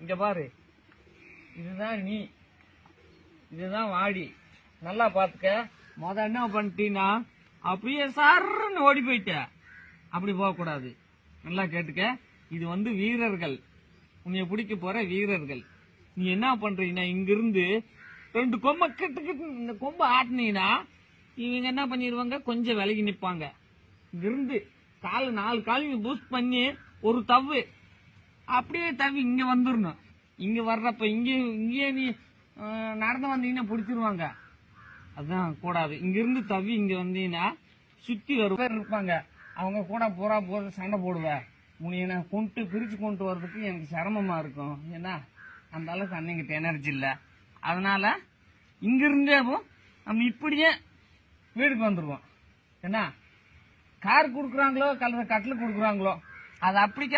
இங்க பாரு, இதுதான் நீ, இதுதான் வாடி. நல்லா பாத்துக்க. என்ன பண்ணிட்டீன்னா அப்படியே சர்ன்னு ஓடி போயிட்ட. அப்படி போக கூடாது. நல்லா கேட்டுக்க. இது வீரர்கள், உன்னைய பிடிக்க போற வீரர்கள். நீ என்ன பண்றீங்கன்னா, இங்க இருந்து 2 கொம்பை கிட்டு இந்த கொம்பை ஆட்டினீங்கன்னா இவங்க என்ன பண்ணிடுவாங்க, கொஞ்சம் விலகி நிப்பாங்க. இங்க இருந்து 4 காலையும் பூஸ்ட் பண்ணி ஒரு தவ்வு அப்படியே தவி இங்க வந்துடணும். இங்க வர்றப்ப இங்கே நீ நடந்து வந்தீங்கன்னா பிடிச்சிருவாங்க. அதுதான் கூடாது. இங்க இருந்து தவி இங்க வந்தீங்கன்னா சுத்தி பேர் இருப்பாங்க. அவங்க கூட போது சண்டை போடுவேன். உன்னை கொண்டு பிரிச்சு கொண்டு வர்றதுக்கு எனக்கு சிரமமா இருக்கும். ஏன்னா அந்த அளவுக்கு அன்னைக்கிட்ட எனர்ஜி இல்ல. அதனால இங்க இருந்தே நம்ம இப்படியே வீடுக்கு வந்துருவோம். என்ன கார் குடுக்குறாங்களோ கட்டில் குடுக்குறாங்களோ அது அப்படிக்கா